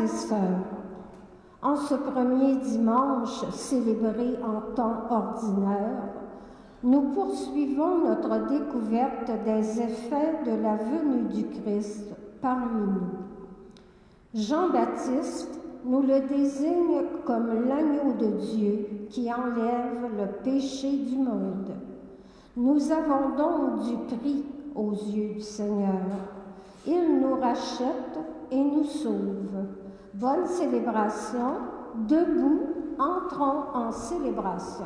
et sœurs, en ce premier dimanche célébré en temps ordinaire, nous poursuivons notre découverte des effets de la venue du Christ parmi nous. Jean-Baptiste nous le désigne comme l'agneau de Dieu qui enlève le péché du monde. Nous avons donc du prix aux yeux du Seigneur. Il nous rachète et nous sauve. Bonne célébration. Debout, entrons en célébration.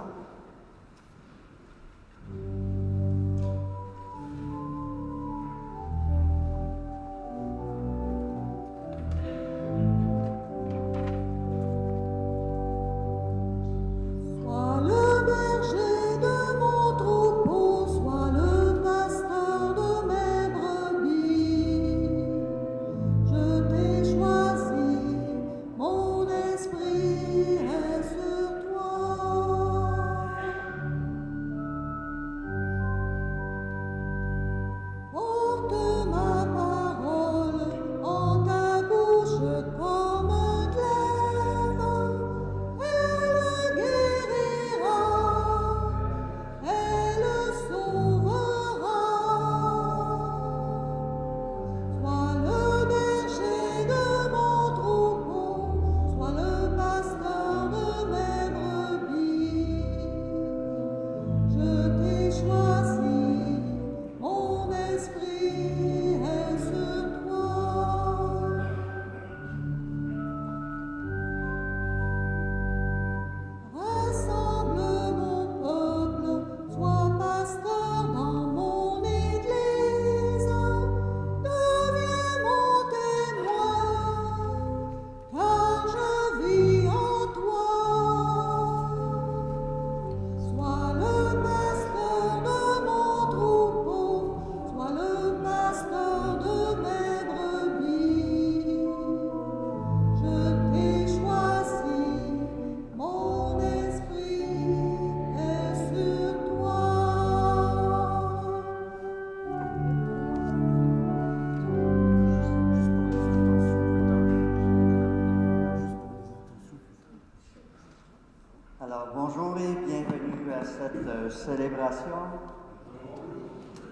Célébration.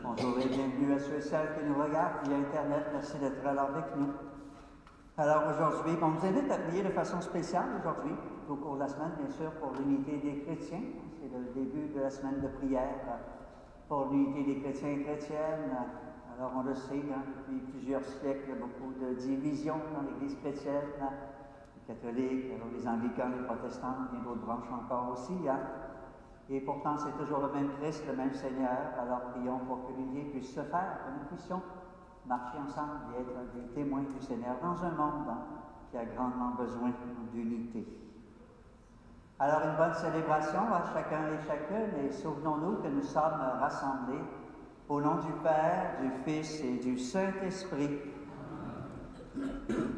Bonjour et bienvenue à ceux et celles qui nous regardent via Internet. Merci d'être là avec nous. Alors aujourd'hui, on vous invite à prier de façon spéciale aujourd'hui, au cours de la semaine, bien sûr, pour l'unité des chrétiens. C'est le début de la semaine de prière pour l'unité des chrétiens et chrétiennes. Alors on le sait, depuis plusieurs siècles, beaucoup de divisions dans l'Église chrétienne, les catholiques, alors les anglicans, les protestants, bien d'autres branches encore aussi. Et pourtant, c'est toujours le même Christ, le même Seigneur. Alors, prions pour que l'unité puisse se faire, que nous puissions marcher ensemble et être des témoins du Seigneur dans un monde qui a grandement besoin d'unité. Alors, une bonne célébration à chacun et chacune, et souvenons-nous que nous sommes rassemblés au nom du Père, du Fils et du Saint-Esprit.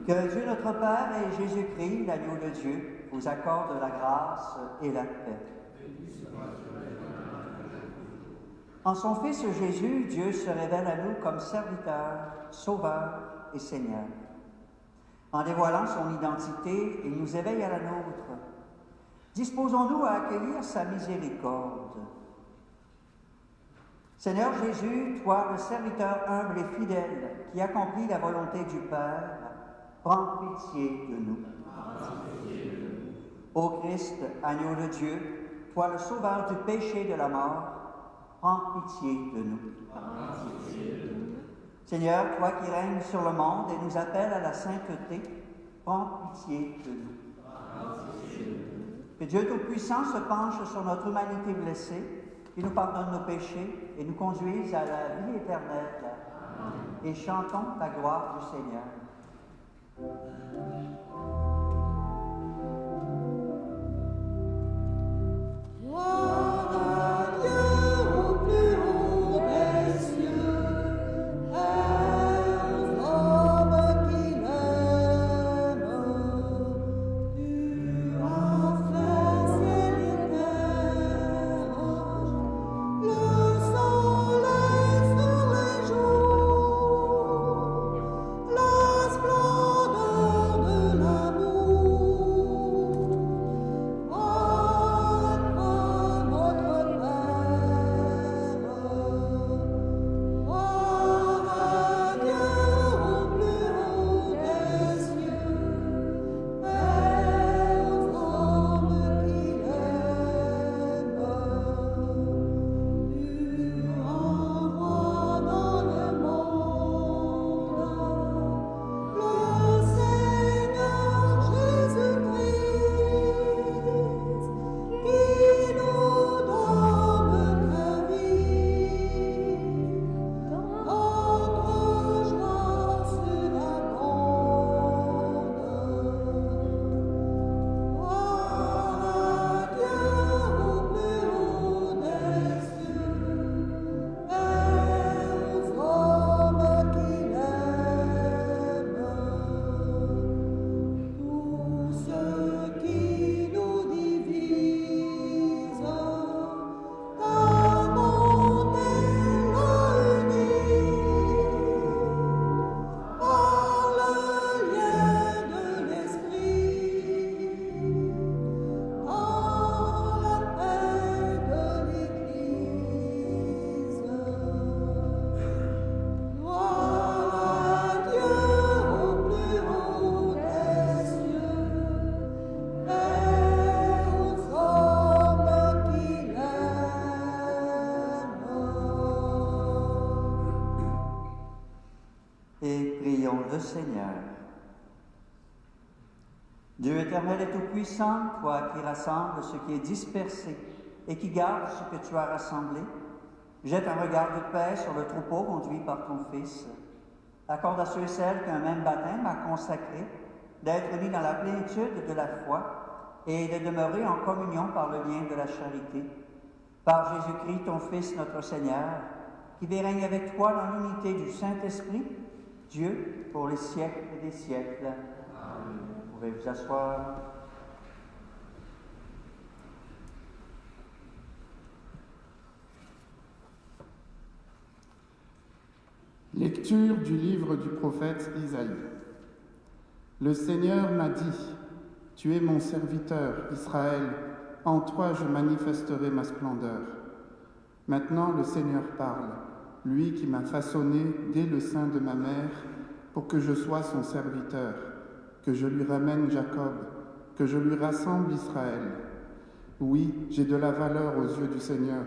Que Dieu notre Père et Jésus-Christ, l'agneau de Dieu, vous accordent la grâce et la paix. En son Fils Jésus, Dieu se révèle à nous comme serviteur, sauveur et Seigneur. En dévoilant son identité, il nous éveille à la nôtre. Disposons-nous à accueillir sa miséricorde. Seigneur Jésus, toi, le serviteur humble et fidèle, qui accomplit la volonté du Père, prends pitié de nous. Ô Christ, agneau de Dieu, toi le sauveur du péché et de la mort, prends pitié de nous. Seigneur, toi qui règnes sur le monde et nous appelles à la sainteté, prends pitié de nous. Que Dieu Tout-Puissant se penche sur notre humanité blessée, qui nous pardonne nos péchés et nous conduise à la vie éternelle. Et chantons la gloire du Seigneur. La splendeur de la le Seigneur. Dieu éternel et tout-puissant, toi qui rassembles ce qui est dispersé et qui garde ce que tu as rassemblé, jette un regard de paix sur le troupeau conduit par ton Fils. Accorde à ceux et celles qu'un même baptême a consacré d'être mis dans la plénitude de la foi et de demeurer en communion par le lien de la charité. Par Jésus-Christ, ton Fils, notre Seigneur, qui vit et règne avec toi dans l'unité du Saint-Esprit, Dieu, pour les siècles des siècles. Amen. Vous pouvez vous asseoir. Lecture du livre du prophète Isaïe. Le Seigneur m'a dit, « Tu es mon serviteur, Israël, en toi je manifesterai ma splendeur. » Maintenant le Seigneur parle, lui qui m'a façonné dès le sein de ma mère, pour que je sois son serviteur, que je lui ramène Jacob, que je lui rassemble Israël. Oui, j'ai de la valeur aux yeux du Seigneur,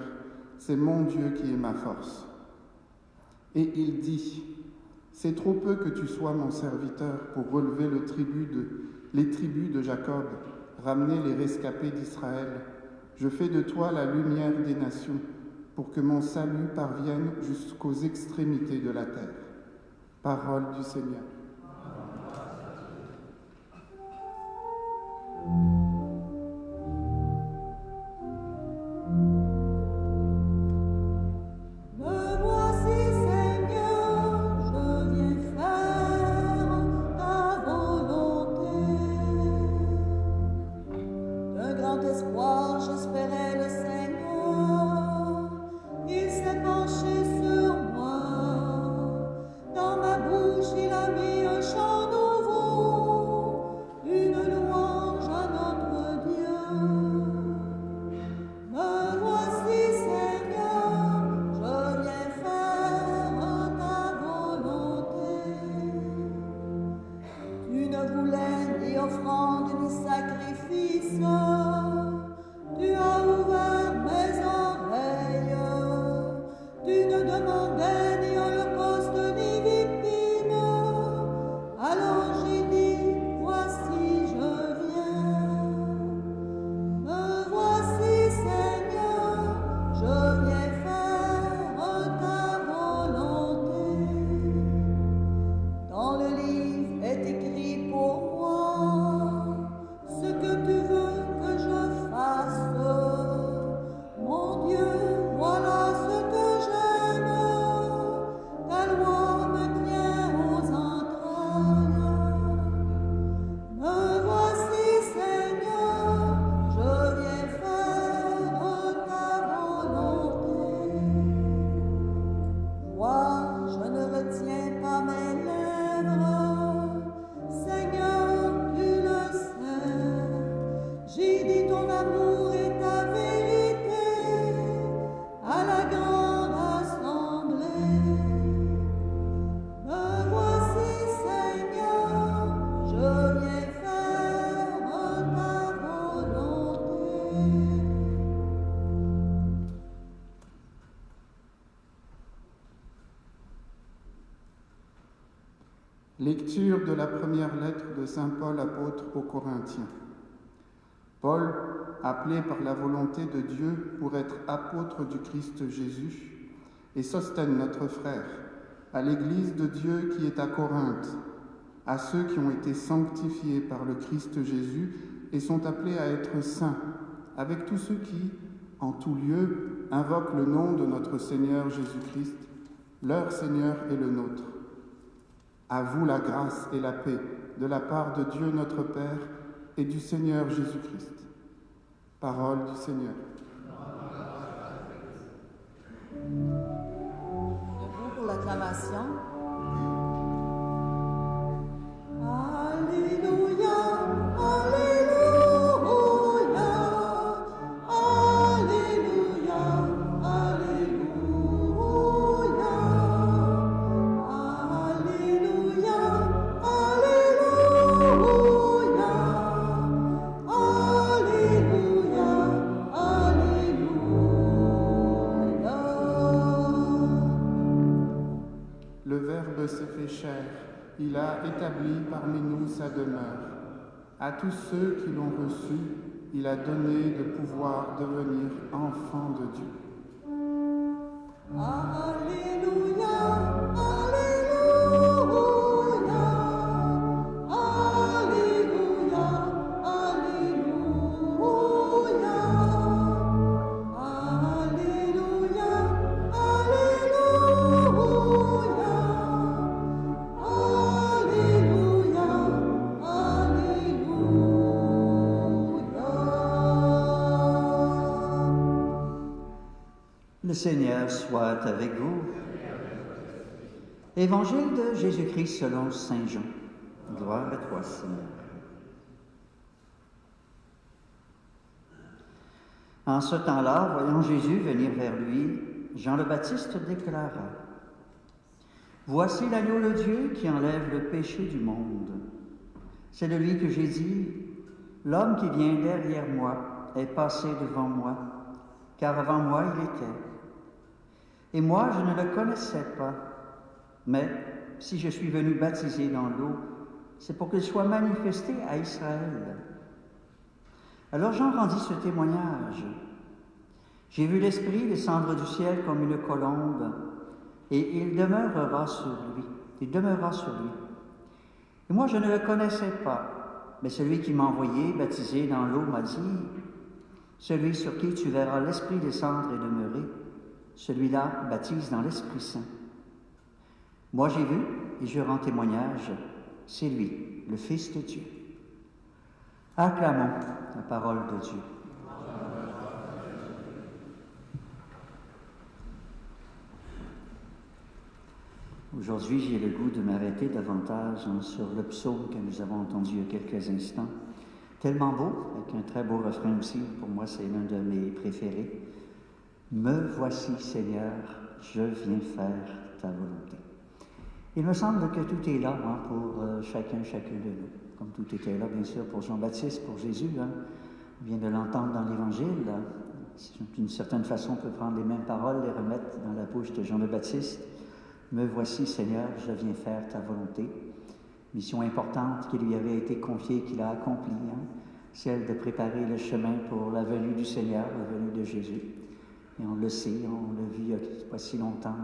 c'est mon Dieu qui est ma force. Et il dit, « C'est trop peu que tu sois mon serviteur pour relever les tribus de Jacob, ramener les rescapés d'Israël. Je fais de toi la lumière des nations, pour que mon salut parvienne jusqu'aux extrémités de la terre. » Parole du Seigneur. Lecture de la première lettre de saint Paul apôtre aux Corinthiens. Paul, appelé par la volonté de Dieu pour être apôtre du Christ Jésus, et Sosthène notre frère, à l'Église de Dieu qui est à Corinthe, à ceux qui ont été sanctifiés par le Christ Jésus et sont appelés à être saints, avec tous ceux qui, en tout lieu, invoquent le nom de notre Seigneur Jésus-Christ, leur Seigneur et le nôtre. À vous la grâce et la paix de la part de Dieu notre Père et du Seigneur Jésus-Christ. Parole du Seigneur. Debout pour l'acclamation. Il a établi parmi nous sa demeure. À tous ceux qui l'ont reçu, il a donné de pouvoir devenir enfants de Dieu. Alléluia, Alléluia, Alléluia, Alléluia, Alléluia, Alléluia, Le Seigneur soit avec vous. Évangile de Jésus-Christ selon Saint Jean. Gloire à toi, Seigneur. En ce temps-là, voyant Jésus venir vers lui, Jean le Baptiste déclara: Voici l'agneau de Dieu qui enlève le péché du monde. C'est de lui que j'ai dit: L'homme qui vient derrière moi est passé devant moi, car avant moi il était. Et moi, je ne le connaissais pas. Mais si je suis venu baptiser dans l'eau, c'est pour qu'il soit manifesté à Israël. Alors Jean rendit ce témoignage. J'ai vu l'Esprit descendre du ciel comme une colombe, et il demeurera sur lui. Il demeurera sur lui. Et moi, je ne le connaissais pas, mais celui qui m'a envoyé baptiser dans l'eau m'a dit: Celui sur qui tu verras l'Esprit descendre et demeurer, celui-là baptise dans l'Esprit Saint. Moi j'ai vu et je rends témoignage, c'est lui, le Fils de Dieu. Acclamons la parole de Dieu. Aujourd'hui, j'ai le goût de m'arrêter davantage sur le psaume que nous avons entendu il y a quelques instants. Tellement beau, avec un très beau refrain aussi, pour moi c'est l'un de mes préférés. Me voici, Seigneur, je viens faire ta volonté. Il me semble que tout est là pour chacun de nous, comme tout était là, bien sûr, pour Jean-Baptiste, pour Jésus. On vient de l'entendre dans l'Évangile. D'une certaine façon, on peut prendre les mêmes paroles, les remettre dans la bouche de Jean le Baptiste. Me voici, Seigneur, je viens faire ta volonté. Mission importante qui lui avait été confiée, qu'il a accomplie, celle de préparer le chemin pour la venue du Seigneur, la venue de Jésus. Et on le sait, on l'a vu il n'y a pas si longtemps.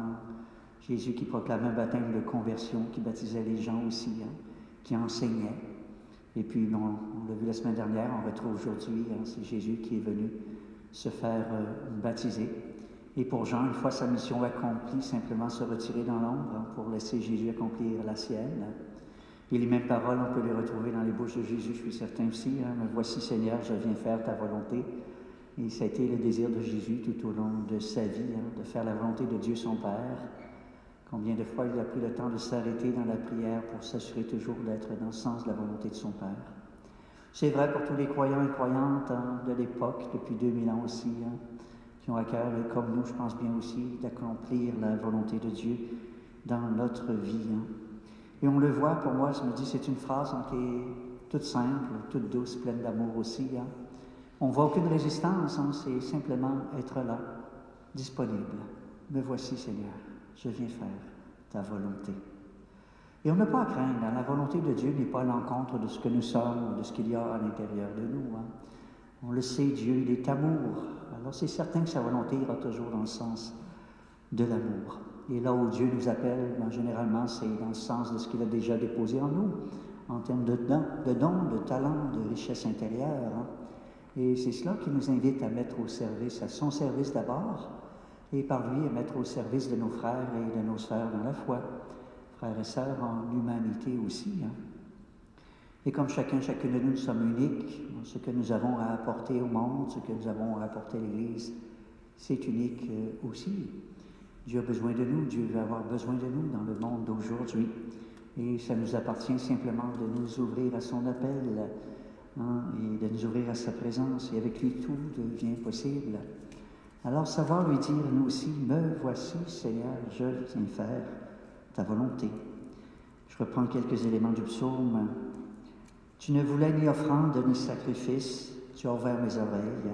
Jésus qui proclamait un baptême de conversion, qui baptisait les gens aussi, qui enseignait. Et puis, on l'a vu la semaine dernière, on retrouve aujourd'hui, c'est Jésus qui est venu se faire baptiser. Et pour Jean, une fois sa mission accomplie, simplement se retirer dans l'ombre pour laisser Jésus accomplir la sienne. Et les mêmes paroles, on peut les retrouver dans les bouches de Jésus, je suis certain aussi. Me voici, Seigneur, je viens faire ta volonté. Et ça a été le désir de Jésus tout au long de sa vie, de faire la volonté de Dieu son Père. Combien de fois il a pris le temps de s'arrêter dans la prière pour s'assurer toujours d'être dans le sens de la volonté de son Père. C'est vrai pour tous les croyants et croyantes de l'époque, depuis 2000 ans aussi, qui ont à cœur, comme nous, je pense bien aussi, d'accomplir la volonté de Dieu dans notre vie. Et on le voit, pour moi, je me dis, c'est une phrase qui est toute simple, toute douce, pleine d'amour aussi. On ne voit aucune résistance, c'est simplement être là, disponible. Me voici, Seigneur, je viens faire ta volonté. Et on n'a pas à craindre, la volonté de Dieu n'est pas à l'encontre de ce que nous sommes, de ce qu'il y a à l'intérieur de nous. On le sait, Dieu, il est amour. Alors c'est certain que sa volonté ira toujours dans le sens de l'amour. Et là où Dieu nous appelle, généralement, c'est dans le sens de ce qu'il a déjà déposé en nous, en termes de dons, de talents, de richesse intérieure. Et c'est cela qui nous invite à mettre au service, à son service d'abord, et par lui à mettre au service de nos frères et de nos sœurs dans la foi, frères et sœurs en humanité aussi. Et comme chacune de nous sommes uniques, ce que nous avons à apporter au monde, ce que nous avons à apporter à l'Église, c'est unique aussi. Dieu a besoin de nous, Dieu va avoir besoin de nous dans le monde d'aujourd'hui. Et ça nous appartient simplement de nous ouvrir à son appel et de nous ouvrir à sa présence. Et avec lui, tout devient possible. Alors savoir lui dire, nous aussi, me voici, Seigneur, je viens faire ta volonté. Je reprends quelques éléments du psaume. Tu ne voulais ni offrande ni sacrifice, tu as ouvert mes oreilles.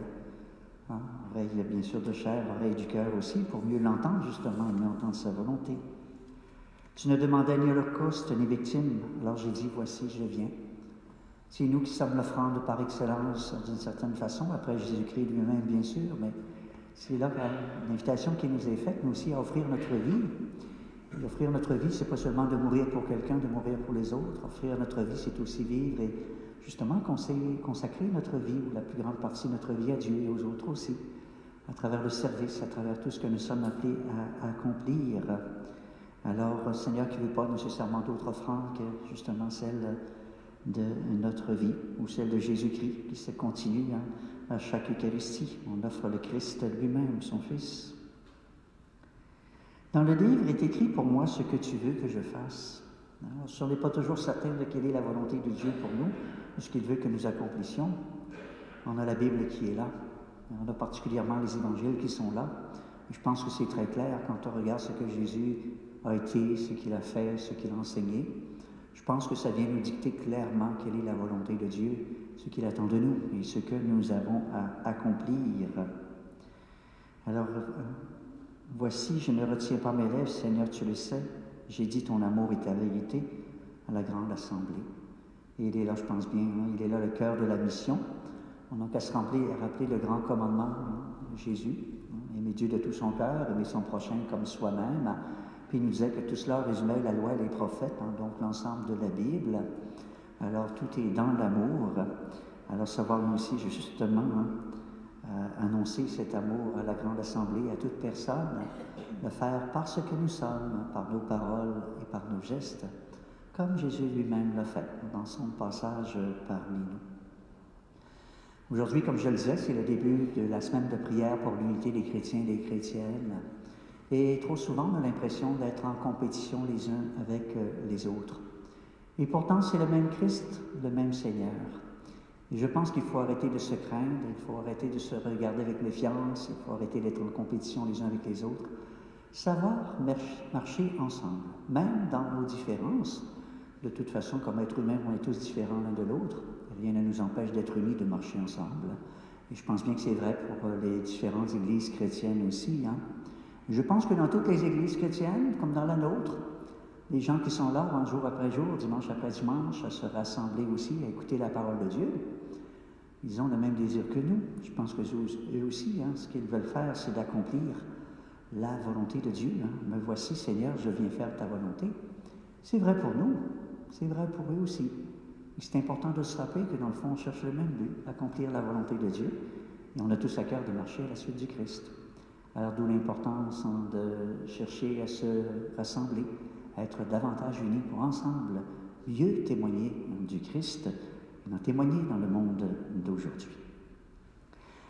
Oreilles bien sûr de chair, oreilles du cœur aussi, pour mieux l'entendre justement, mieux entendre sa volonté. Tu ne demandais ni holocauste ni victime. Alors j'ai dit, voici, je viens. C'est nous qui sommes l'offrande par excellence, d'une certaine façon, après Jésus-Christ lui-même, bien sûr, mais c'est là l'invitation qui nous est faite, nous aussi, à offrir notre vie. Et offrir notre vie, c'est pas seulement de mourir pour quelqu'un, de mourir pour les autres. Offrir notre vie, c'est aussi vivre et justement consacrer notre vie, ou la plus grande partie de notre vie, à Dieu et aux autres aussi, à travers le service, à travers tout ce que nous sommes appelés à accomplir. Alors, Seigneur, qui ne veut pas nécessairement d'autre offrande que justement celle de notre vie, ou celle de Jésus-Christ, qui se continue à chaque Eucharistie. On offre le Christ lui-même, son Fils. Dans le livre est écrit pour moi ce que tu veux que je fasse. On n'est pas toujours certain de quelle est la volonté de Dieu pour nous, ou ce qu'il veut que nous accomplissions. On a la Bible qui est là. On a particulièrement les évangiles qui sont là. Je pense que c'est très clair quand on regarde ce que Jésus a été, ce qu'il a fait, ce qu'il a enseigné. Je pense que ça vient nous dicter clairement quelle est la volonté de Dieu, ce qu'il attend de nous et ce que nous avons à accomplir. Alors, voici, je ne retiens pas mes lèvres, Seigneur, tu le sais. J'ai dit ton amour et ta vérité à la grande assemblée. Et il est là, je pense bien, il est là le cœur de la mission. On n'a qu'à se rappeler le grand commandement de Jésus. Aimer Dieu de tout son cœur, aimer son prochain comme soi-même. Puis il nous disait que tout cela résumait la loi et les prophètes, donc l'ensemble de la Bible. Alors tout est dans l'amour. Alors savoir nous aussi justement annoncer cet amour à la grande assemblée, à toute personne, le faire par ce que nous sommes, par nos paroles et par nos gestes, comme Jésus lui-même l'a fait dans son passage parmi nous. Aujourd'hui, comme je le disais, c'est le début de la semaine de prière pour l'unité des chrétiens et des chrétiennes. Et trop souvent, on a l'impression d'être en compétition les uns avec les autres. Et pourtant, c'est le même Christ, le même Seigneur. Et je pense qu'il faut arrêter de se craindre, il faut arrêter de se regarder avec méfiance, il faut arrêter d'être en compétition les uns avec les autres. Savoir marcher ensemble, même dans nos différences. De toute façon, comme être humain, on est tous différents l'un de l'autre. Rien ne nous empêche d'être unis, de marcher ensemble. Et je pense bien que c'est vrai pour les différentes églises chrétiennes aussi. Je pense que dans toutes les églises chrétiennes, comme dans la nôtre, les gens qui sont là, jour après jour, dimanche après dimanche, à se rassembler aussi, à écouter la parole de Dieu, ils ont le même désir que nous. Je pense que eux aussi, ce qu'ils veulent faire, c'est d'accomplir la volonté de Dieu. Me voici, Seigneur, je viens faire ta volonté. C'est vrai pour nous, c'est vrai pour eux aussi. Et c'est important de se rappeler que dans le fond, on cherche le même but, accomplir la volonté de Dieu. Et on a tous à cœur de marcher à la suite du Christ. Alors d'où l'importance de chercher à se rassembler, à être davantage unis pour ensemble mieux témoigner du Christ et en témoigner dans le monde d'aujourd'hui.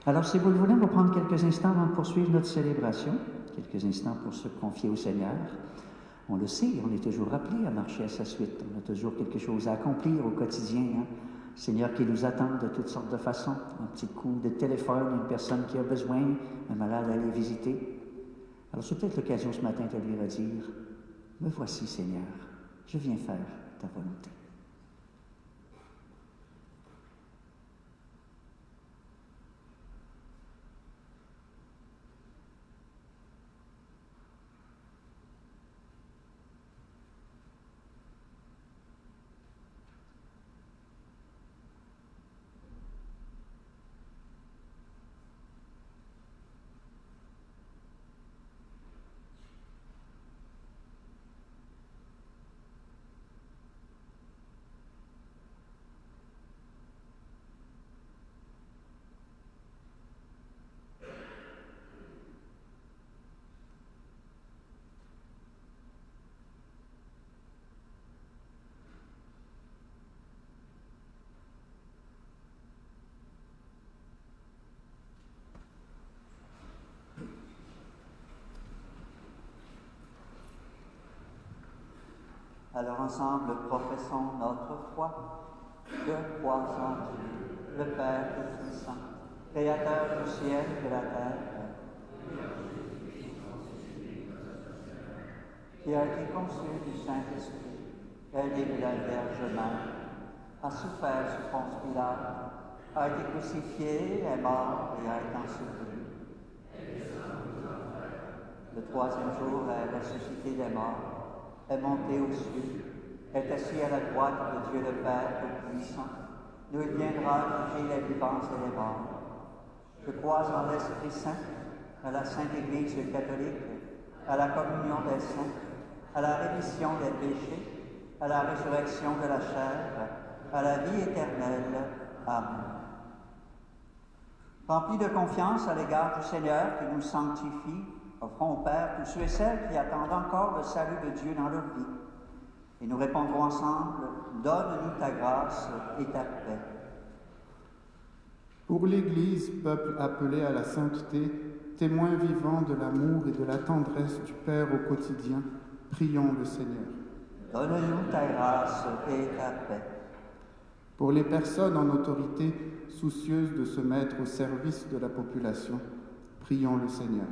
Alors si vous le voulez, on va prendre quelques instants avant de poursuivre notre célébration, quelques instants pour se confier au Seigneur. On le sait, on est toujours appelé à marcher à sa suite. On a toujours quelque chose à accomplir au quotidien. Seigneur qui nous attend de toutes sortes de façons. Un petit coup de téléphone, une personne qui a besoin, un malade à aller visiter. Alors c'est peut-être l'occasion ce matin de lui redire, « Me voici, Seigneur, je viens faire ta volonté. » Alors ensemble, professons notre foi. Je crois en Dieu, le Père Tout-Puissant, Créateur du ciel et de la terre, qui a été conçu du Saint-Esprit, aidé de la Vierge Mère, a souffert sous Ponce Pilate, a été crucifié, est mort et a été enseveli. Le troisième jour est ressuscité des morts. est monté aux cieux, est assis à la droite de Dieu le Père Tout-Puissant, d'où il viendra juger les vivants et les morts. Je crois en l'Esprit Saint, à la Sainte Église catholique, à la communion des saints, à la rémission des péchés, à la résurrection de la chair, à la vie éternelle. Amen. Remplis de confiance à l'égard du Seigneur qui nous sanctifie, offrons au Père tous ceux et celles qui attendent encore le salut de Dieu dans leur vie. Et nous répondrons ensemble, donne-nous ta grâce et ta paix. Pour l'Église, peuple appelé à la sainteté, témoin vivant de l'amour et de la tendresse du Père au quotidien, prions le Seigneur. Donne-nous ta grâce et ta paix. Pour les personnes en autorité, soucieuses de se mettre au service de la population, prions le Seigneur.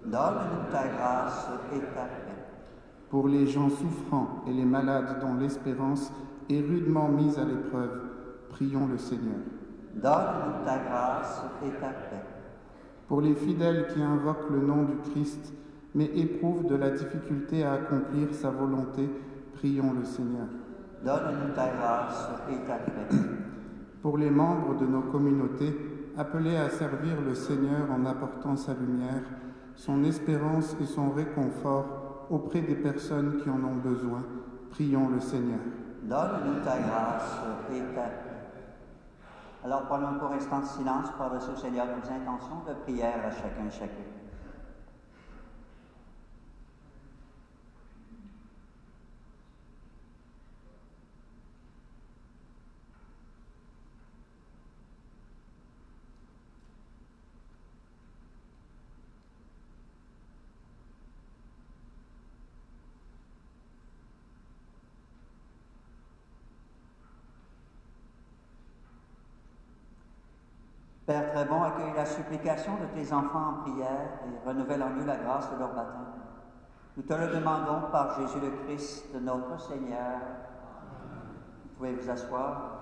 Donne-nous ta grâce et ta paix. Pour les gens souffrants et les malades dont l'espérance est rudement mise à l'épreuve, prions le Seigneur. Donne-nous ta grâce et ta paix. Pour les fidèles qui invoquent le nom du Christ, mais éprouvent de la difficulté à accomplir sa volonté, prions le Seigneur. Donne-nous ta grâce et ta paix. Pour les membres de nos communautés, appelés à servir le Seigneur en apportant sa lumière, son espérance et son réconfort auprès des personnes qui en ont besoin, prions le Seigneur. Donne-nous ta grâce et ta paix. Alors prenons un court instant de silence pour adresser au Seigneur nos intentions de prière à chacun et chacune. Père très bon, accueille la supplication de tes enfants en prière et renouvelle en eux la grâce de leur baptême. Nous te le demandons par Jésus le Christ, notre Seigneur. Vous pouvez vous asseoir.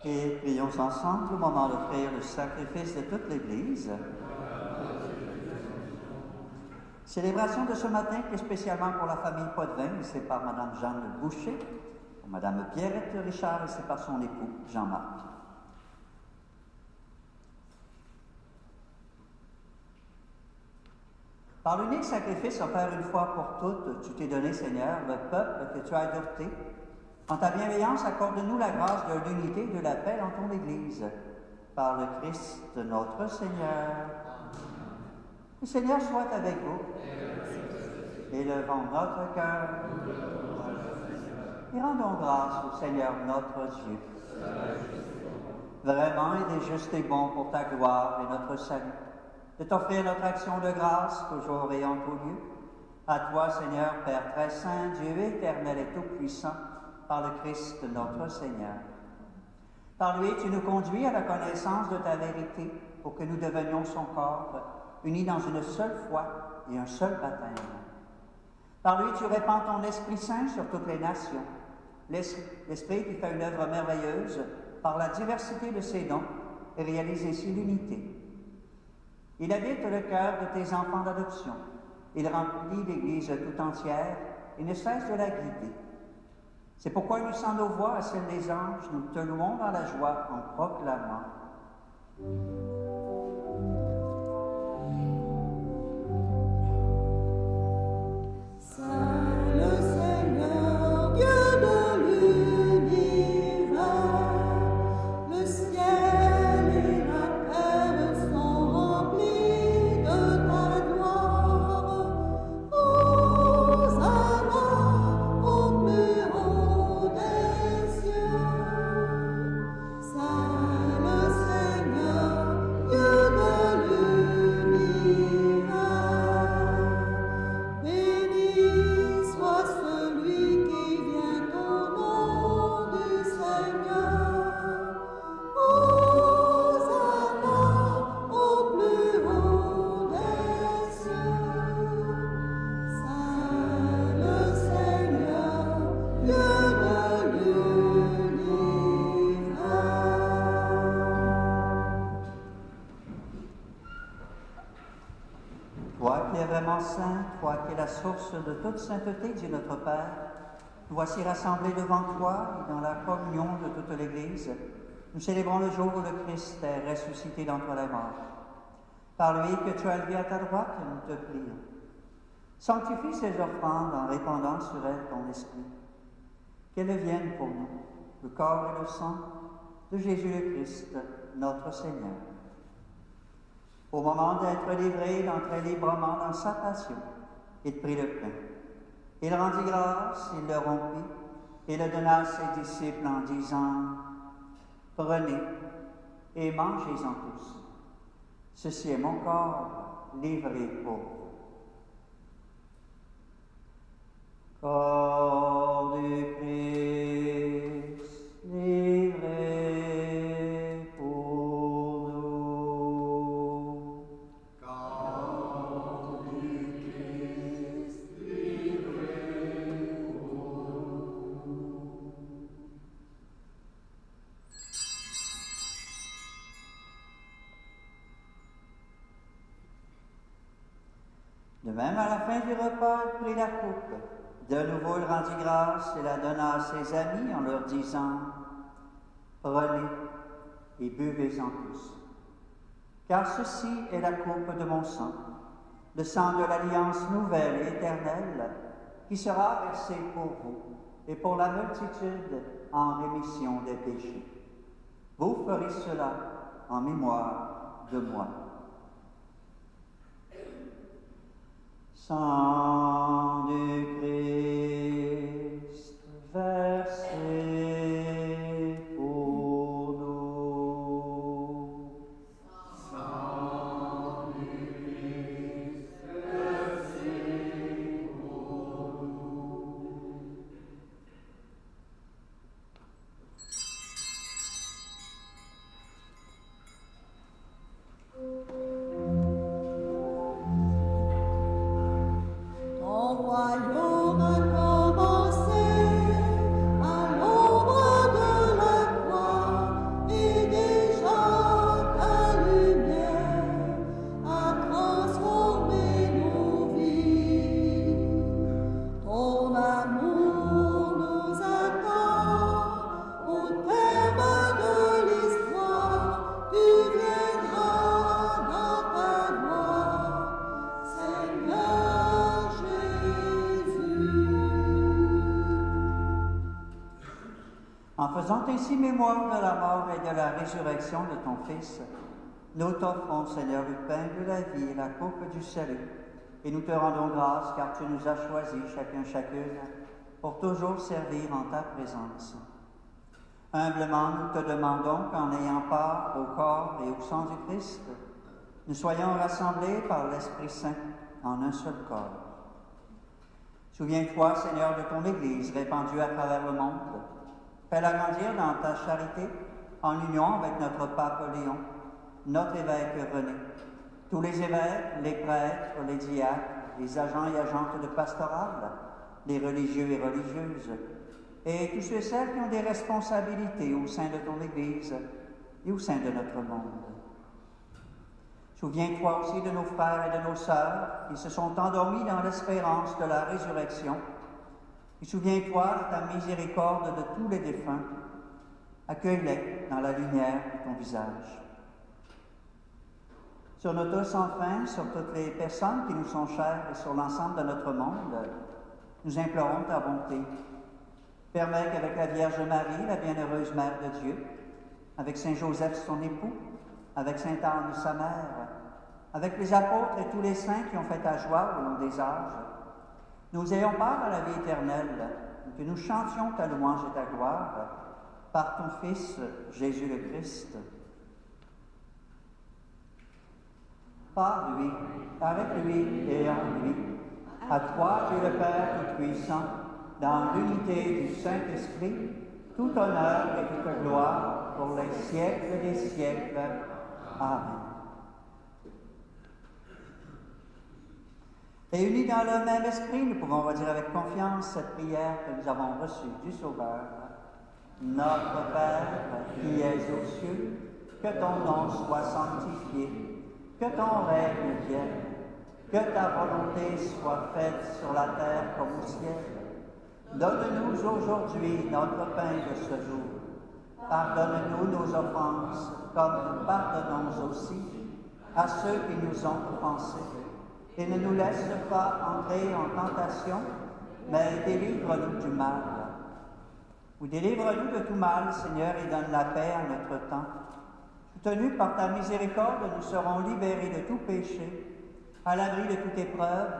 Et prions ensemble au moment d'offrir le sacrifice de toute l'Église. Célébration de ce matin qui est spécialement pour la famille Potvin, c'est par Mme Jeanne Boucher, pour Mme Pierrette Richard et c'est par son époux Jean-Marc. Par l'unique sacrifice offert une fois pour toutes, tu t'es donné, Seigneur, le peuple que tu as adopté, En ta bienveillance, accorde-nous la grâce de l'unité et de la paix dans ton Église. Par le Christ notre Seigneur. Le Seigneur soit avec vous. Élevons notre cœur. Et rendons grâce au Seigneur notre Dieu. Vraiment, il est juste et bon pour ta gloire et notre salut, de t'offrir notre action de grâce, toujours et en tout lieu. À toi, Seigneur, Père très saint, Dieu éternel et tout-puissant, par le Christ notre Seigneur. Par lui, tu nous conduis à la connaissance de ta vérité, pour que nous devenions son corps, unis dans une seule foi et un seul baptême. Par lui, tu répands ton Esprit Saint sur toutes les nations, l'Esprit qui fait une œuvre merveilleuse par la diversité de ses dons et réalise ainsi l'unité. Il habite le cœur de tes enfants d'adoption. Il remplit l'Église tout entière et ne cesse de la guider. C'est pourquoi, unissant nos voix à celles des anges, nous te louons dans la joie en proclamant. Saint le Seigneur, Dieu de l'univers, le ciel et la terre sont remplis de ta gloire. Hosanna au plus haut des cieux. Saint le Seigneur, Dieu de l'univers. Béni soit celui qui vient au nom du Seigneur. Hosanna au plus haut des cieux. Saint le Seigneur, Dieu de l'univers. Toi qui es vraiment saint, toi qui es la source de toute sainteté, Dieu notre Père, nous voici rassemblés devant toi et dans la communion de toute l'Église. Nous célébrons le jour où le Christ est ressuscité d'entre les morts. Par lui que tu as levé à ta droite, nous te prions. Sanctifie ces offrandes en répandant sur elles ton esprit. Qu'elles viennent pour nous, le corps et le sang de Jésus le Christ, notre Seigneur. Au moment d'être livré, d'entrer librement dans sa passion, il prit le pain. Il rendit grâce, il le rompit, et le donna à ses disciples en disant, « Prenez et mangez-en tous. Ceci est mon corps livré pour vous. » Corps du Christ livré pour nous. Corps du Christ livré pour nous. De même, à la fin du repas, il prit la coupe. De nouveau, il rendit grâce et la donna à ses amis en leur disant, « Prenez et buvez-en tous. Car ceci est la coupe de mon sang, le sang de l'alliance nouvelle et éternelle, qui sera versé pour vous et pour la multitude en rémission des péchés. Vous ferez cela en mémoire de moi. » Sang du Christ versé pour nous. Sang du Christ versé pour nous. Ton royaume faisant ainsi mémoire de la mort et de la résurrection de ton Fils, nous t'offrons, Seigneur, le pain de la vie et la coupe du salut, et nous te rendons grâce car tu nous as choisis, chacune, pour toujours servir en ta présence. Humblement, nous te demandons qu'en ayant part au corps et au sang du Christ, nous soyons rassemblés par l'Esprit Saint en un seul corps. Souviens-toi, Seigneur, de ton Église répandue à travers le monde. Fais-la grandir dans ta charité, en union avec notre pape Léon, notre évêque René, tous les évêques, les prêtres, les diacres, les agents et agentes de pastoral, les religieux et religieuses, et tous ceux et celles qui ont des responsabilités au sein de ton Église et au sein de notre monde. Souviens-toi aussi de nos frères et de nos sœurs qui se sont endormis dans l'espérance de la résurrection. Et souviens-toi de ta miséricorde de tous les défunts. Accueille-les dans la lumière de ton visage. Sur nous tous, enfin, sur toutes les personnes qui nous sont chères et sur l'ensemble de notre monde, nous implorons ta bonté. Permets qu'avec la Vierge Marie, la bienheureuse Mère de Dieu, avec Saint Joseph son époux, avec Sainte Anne sa mère, avec les apôtres et tous les saints qui ont fait ta joie au long des âges, nous ayons part à la vie éternelle, et que nous chantions ta louange et ta gloire par ton Fils, Jésus le Christ. Par lui, avec lui et en lui, à toi, Dieu le Père Tout-Puissant, dans l'unité du Saint-Esprit, tout honneur et toute gloire pour les siècles des siècles. Amen. Et unis dans le même esprit, nous pouvons redire avec confiance cette prière que nous avons reçue du Sauveur. Notre Père, qui es aux cieux, que ton nom soit sanctifié, que ton règne vienne, que ta volonté soit faite sur la terre comme au ciel. Donne-nous aujourd'hui notre pain de ce jour. Pardonne-nous nos offenses, comme nous pardonnons aussi à ceux qui nous ont offensés. Et ne nous laisse pas entrer en tentation, mais délivre-nous du mal. Ou délivre-nous de tout mal, Seigneur, et donne la paix à notre temps. Soutenus par ta miséricorde, nous serons libérés de tout péché, à l'abri de toute épreuve,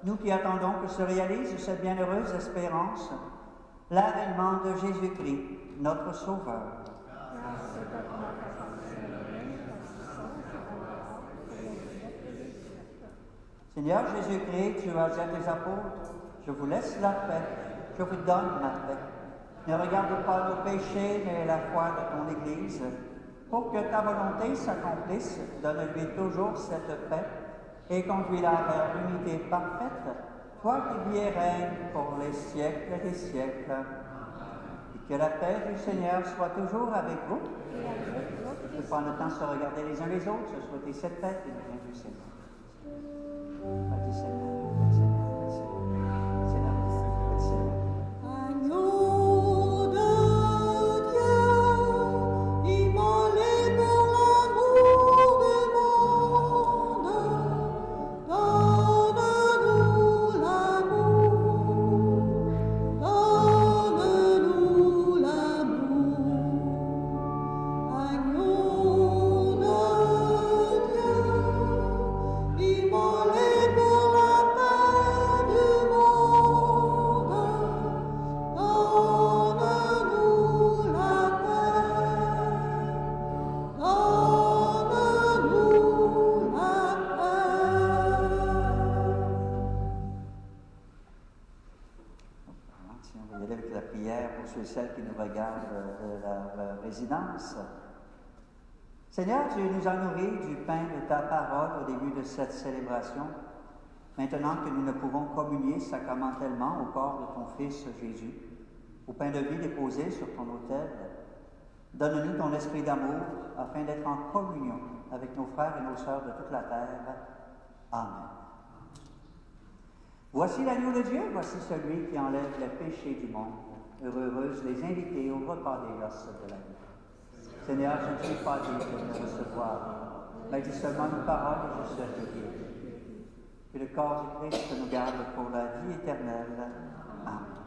nous qui attendons que se réalise cette bienheureuse espérance, l'avènement de Jésus-Christ, notre Sauveur. Seigneur Jésus-Christ, tu as dit à tes apôtres, je vous laisse la paix, je vous donne ma paix. Ne regarde pas nos péchés, mais la foi de ton Église. Pour que ta volonté s'accomplisse, donne-lui toujours cette paix et conduis-la vers l'unité parfaite, toi qui vis et règnes pour les siècles des siècles. Et que la paix du Seigneur soit toujours avec vous. On peut prendre le temps de se regarder les uns les autres, se souhaiter cette paix qui nous vient du Seigneur. Merci Seigneur. Celles qui nous regardent de la résidence. Seigneur, tu nous as nourris du pain de ta parole au début de cette célébration. Maintenant que nous ne pouvons communier sacramentellement au corps de ton Fils Jésus, au pain de vie déposé sur ton autel, donne-nous ton esprit d'amour afin d'être en communion avec nos frères et nos sœurs de toute la terre. Amen. Voici l'agneau de Dieu, voici celui qui enlève les péchés du monde. Heureuses les invités au repas des noces de la vie. Seigneur, je ne suis pas digne de te recevoir, mais dis seulement une parole et je serai guéri. Que le corps du Christ nous garde pour la vie éternelle. Amen.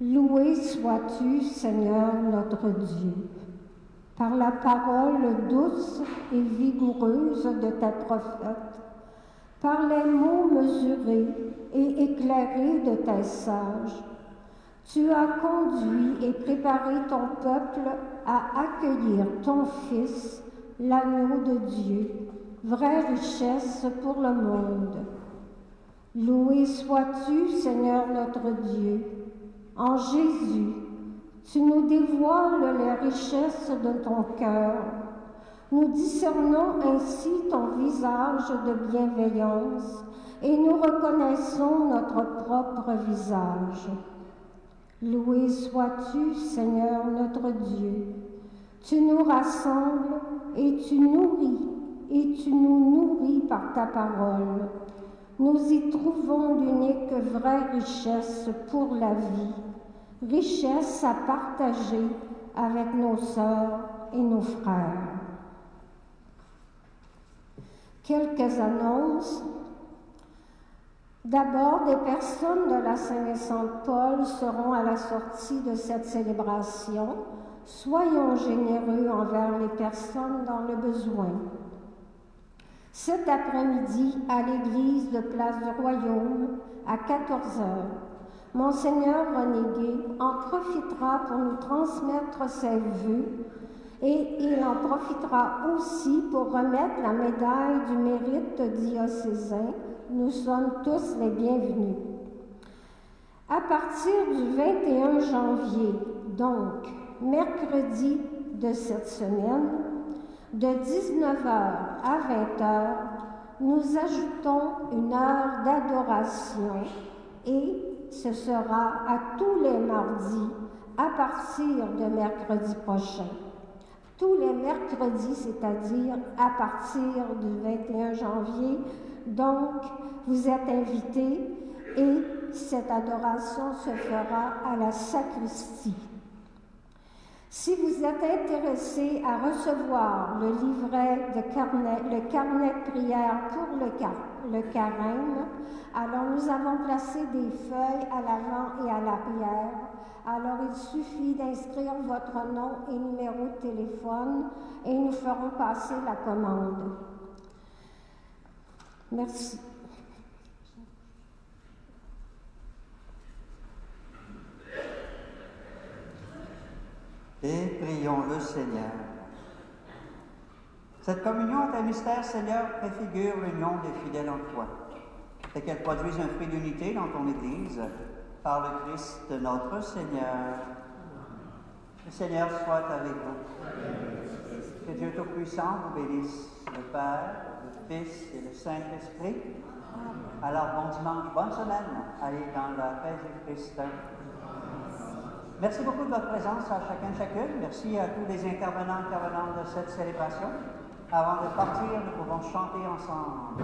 Loué sois-tu, Seigneur notre Dieu, par la parole douce et vigoureuse de ta prophète, par les mots mesurés et éclairés de tes sages. Tu as conduit et préparé ton peuple à accueillir ton Fils, l'agneau de Dieu, vraie richesse pour le monde. Loué sois-tu, Seigneur notre Dieu. En Jésus, tu nous dévoiles les richesses de ton cœur. Nous discernons ainsi ton visage de bienveillance et nous reconnaissons notre propre visage. Loué sois-tu, Seigneur notre Dieu. Tu nous rassembles et tu nous nourris par ta parole. Nous y trouvons l'unique vraie richesse pour la vie, richesse à partager avec nos sœurs et nos frères. Quelques annonces. D'abord, des personnes de la Saint-Vincent-de-Paul seront à la sortie de cette célébration. Soyons généreux envers les personnes dans le besoin. Cet après-midi, à l'église de Place du Royaume, à 14h, Monseigneur René Gay en profitera pour nous transmettre ses vœux et il en profitera aussi pour remettre la médaille du mérite diocésain. Nous sommes tous les bienvenus. À partir du 21 janvier, donc mercredi de cette semaine, de 19h à 20h, nous ajoutons une heure d'adoration et ce sera à tous les mardis à partir de mercredi prochain. Tous les mercredis, c'est-à-dire à partir du 21 janvier. Donc, vous êtes invités et cette adoration se fera à la sacristie. Si vous êtes intéressé à recevoir le livret le carnet de prière pour le carême, alors nous avons placé des feuilles à l'avant et à l'arrière. Alors il suffit d'inscrire votre nom et numéro de téléphone et nous ferons passer la commande. Merci. Et prions le Seigneur. Cette communion est un mystère, Seigneur, préfigure l'union des fidèles en toi, et qu'elle produise un fruit d'unité dans ton Église, par le Christ notre Seigneur. Le Seigneur soit avec vous. Que Dieu Tout-Puissant vous bénisse, le Père, le Fils et le Saint-Esprit. Alors, bon dimanche, bonne semaine. Allez dans la paix du Christ. Merci beaucoup de votre présence à chacun et chacune. Merci à tous les intervenants et intervenantes de cette célébration. Avant de partir, nous pouvons chanter ensemble.